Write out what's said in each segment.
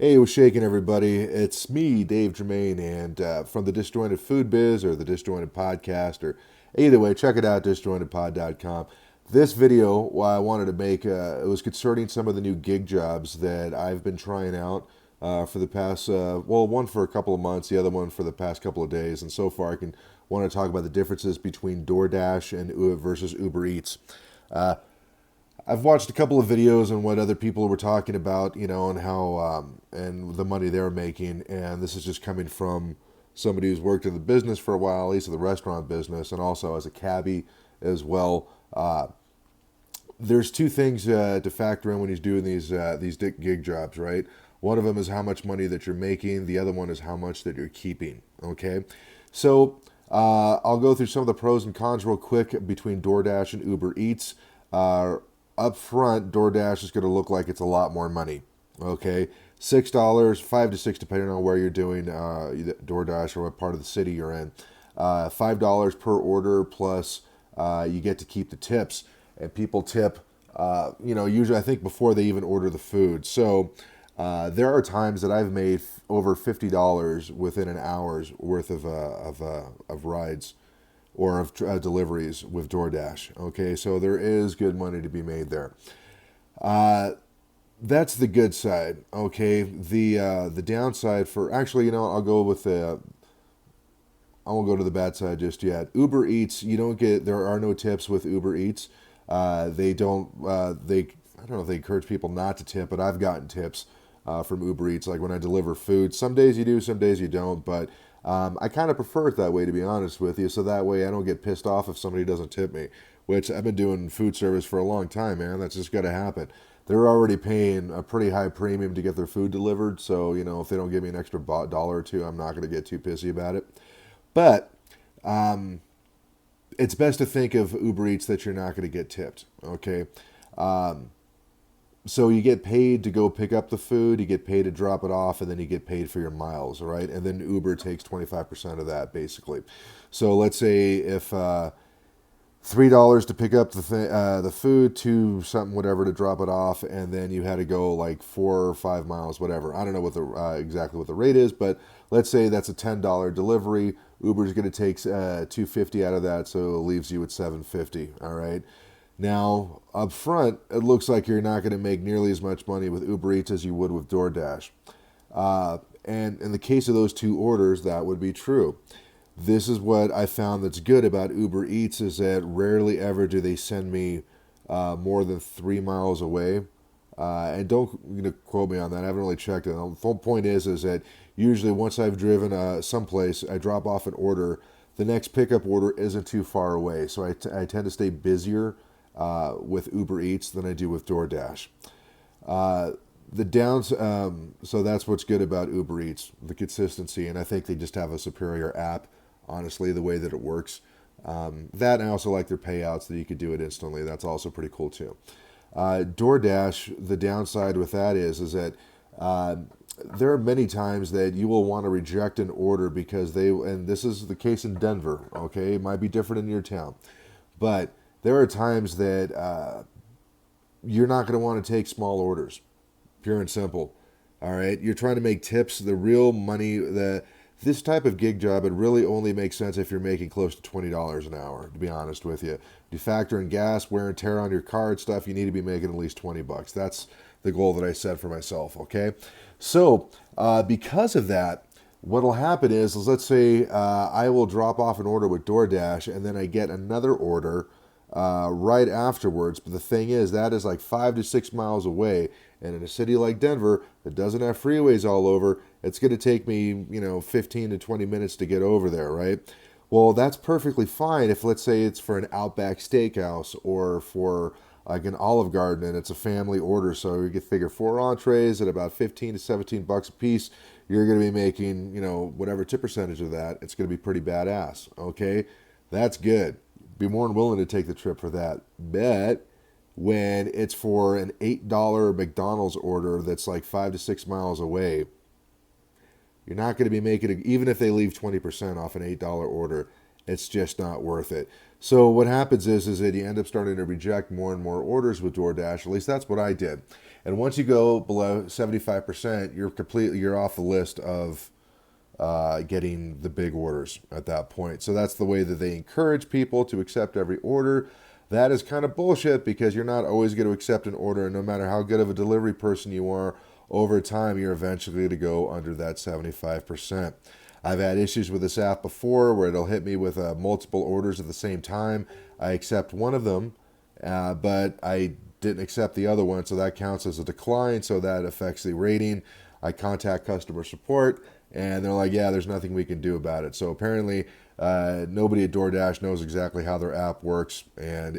Hey, what's shaking, everybody? It's me, Dave Germain, and from the Disjointed Food Biz or the Disjointed Podcast, or either way, check it out, disjointedpod.com. This video, why I wanted to make, it was concerning some of the new gig jobs that I've been trying out for the past, one for a couple of months, the other one for the past couple of days, and so far I can want to talk about the differences between DoorDash and versus Uber Eats. I've watched a couple of videos on what other people were talking about, and how and the money they're making, and this is just coming from somebody who's worked in the business for a while, at least in the restaurant business, and also as a cabbie as well. There's two things to factor in when he's doing these gig jobs, right? One of them is how much money that you're making. The other one is how much that you're keeping. Okay, so I'll go through some of the pros and cons real quick between DoorDash and Uber Eats. Up front, DoorDash is going to look like it's a lot more money. Okay, $6, 5 to 6, depending on where you're doing DoorDash or what part of the city you're in. $5 per order plus you get to keep the tips, and people tip. Usually I think before they even order the food. So there are times that I've made over $50 within an hour's worth of rides or of deliveries with DoorDash. Okay, so there is good money to be made there. That's the good side. Okay, the downside for actually, I'll go with the. I won't go to the bad side just yet. Uber Eats, you don't get. There are no tips with Uber Eats. They don't. They I don't know if they encourage people not to tip, but I've gotten tips from Uber Eats. Like when I deliver food, some days you do, some days you don't. But I kind of prefer it that way, to be honest with you. So that way I don't get pissed off if somebody doesn't tip me. Which I've been doing food service for a long time, man. That's just got to happen. They're already paying a pretty high premium to get their food delivered. So if they don't give me an extra dollar or two, I'm not going to get too pissy about it. But it's best to think of Uber Eats that you're not going to get tipped. Okay. So you get paid to go pick up the food, you get paid to drop it off, and then you get paid for your miles, right? And then Uber takes 25% of that, basically. So let's say if $3 to pick up the food, to something whatever to drop it off, and then you had to go like 4 or 5 miles, whatever. I don't know what the exactly what the rate is, but let's say that's a $10 delivery. Uber's going to take $2.50 out of that, so it leaves you at $7.50. All right. Now, up front, it looks like you're not going to make nearly as much money with Uber Eats as you would with DoorDash. And in the case of those two orders, that would be true. This is what I found that's good about Uber Eats is that rarely ever do they send me more than 3 miles away. And don't quote me on that. I haven't really checked it. The whole point is that usually once I've driven someplace, I drop off an order. The next pickup order isn't too far away, so I tend to stay busier with Uber Eats than I do with DoorDash. The downs, so that's what's good about Uber Eats, the consistency, and I think they just have a superior app. Honestly, the way that it works. That, and I also like their payouts that you could do it instantly. That's also pretty cool too. DoorDash, the downside with that is that there are many times that you will want to reject an order because and this is the case in Denver, okay? It might be different in your town. But there are times that you're not going to want to take small orders, pure and simple. All right? You're trying to make tips, the real money, this type of gig job, it really only makes sense if you're making close to $20 an hour, to be honest with you. You factor in gas, wear and tear on your car and stuff, you need to be making at least 20 bucks. That's the goal that I set for myself, okay? So, because of that, what'll happen is let's say I will drop off an order with DoorDash and then I get another order right afterwards. But the thing is, that is like 5 to 6 miles away. And in a city like Denver that doesn't have freeways all over, it's going to take me, 15 to 20 minutes to get over there, right? Well, that's perfectly fine if, let's say, it's for an Outback Steakhouse or for like an Olive Garden and it's a family order. So you can figure 4 entrees at about 15 to 17 bucks a piece. You're going to be making, whatever tip percentage of that. It's going to be pretty badass, okay? That's good. Be more than willing to take the trip for that. But when it's for an $8 McDonald's order that's like 5 to 6 miles away, you're not going to be making it, even if they leave 20% off an $8 order, it's just not worth it. So what happens is that you end up starting to reject more and more orders with DoorDash. At least that's what I did. And once you go below 75%, you're off the list of getting the big orders at that point. So that's the way that they encourage people to accept every order. That is kind of bullshit, because you're not always going to accept an order, and no matter how good of a delivery person you are, over time you're eventually going to go under that 75%. I've had issues with this app before where it'll hit me with multiple orders at the same time. I accept one of them, but I didn't accept the other one, so that counts as a decline, so that affects the rating. I contact customer support, and they're like, yeah, there's nothing we can do about it. So apparently nobody at DoorDash knows exactly how their app works, and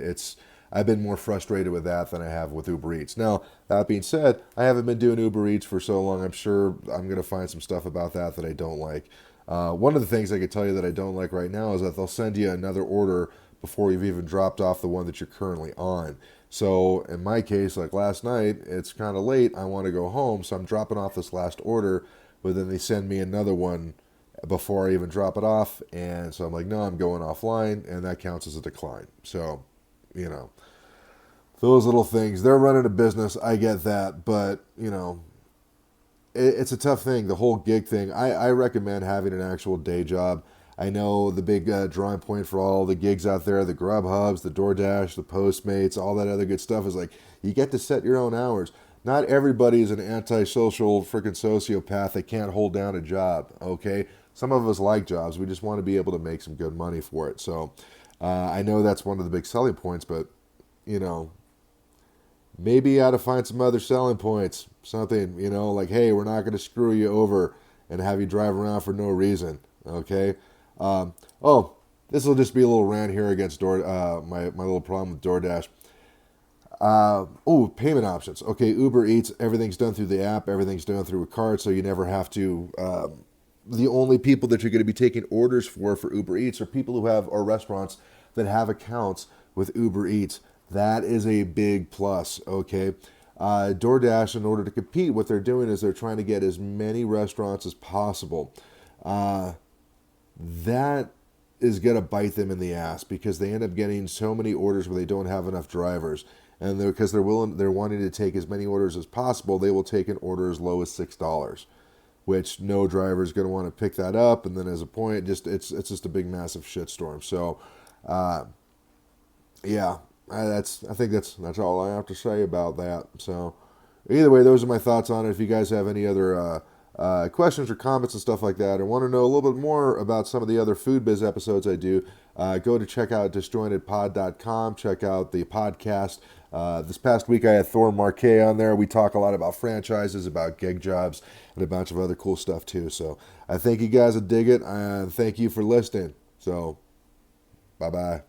I've been more frustrated with that than I have with Uber Eats. Now, that being said, I haven't been doing Uber Eats for so long. I'm sure I'm going to find some stuff about that I don't like. One of the things I could tell you that I don't like right now is that they'll send you another order before you've even dropped off the one that you're currently on. So in my case, like last night, it's kind of late. I want to go home, so I'm dropping off this last order, but then they send me another one before I even drop it off. And so I'm like, no, I'm going offline, and that counts as a decline. So, those little things. They're running a business. I get that, but, it's a tough thing, the whole gig thing. I recommend having an actual day job. I know the big drawing point for all the gigs out there, the Grubhubs, the DoorDash, the Postmates, all that other good stuff is like, you get to set your own hours. Not everybody is an antisocial freaking sociopath that can't hold down a job, okay? Some of us like jobs. We just want to be able to make some good money for it. So I know that's one of the big selling points, but, maybe you ought to find some other selling points. Something, like, hey, we're not going to screw you over and have you drive around for no reason, okay? This will just be a little rant here against my little problem with DoorDash. Payment options. Okay, Uber Eats, everything's done through the app. Everything's done through a card, so you never have to... the only people that you're going to be taking orders for Uber Eats are people who have, or restaurants that have accounts with Uber Eats. That is a big plus, okay? DoorDash, in order to compete, what they're doing is they're trying to get as many restaurants as possible. That is going to bite them in the ass, because they end up getting so many orders where they don't have enough drivers. And because they're wanting to take as many orders as possible, they will take an order as low as $6, which no driver is going to want to pick that up. And then as a point, it's just a big, massive shitstorm. So, yeah. I think that's all I have to say about that. So either way, those are my thoughts on it. If you guys have any other questions or comments and stuff like that, or want to know a little bit more about some of the other food biz episodes I do, go to check out DisJointedPod.com. Check out the podcast. This past week I had Thor Marquet on there. We talk a lot about franchises, about gig jobs, and a bunch of other cool stuff too. So I think you guys will dig it, and thank you for listening. So bye-bye.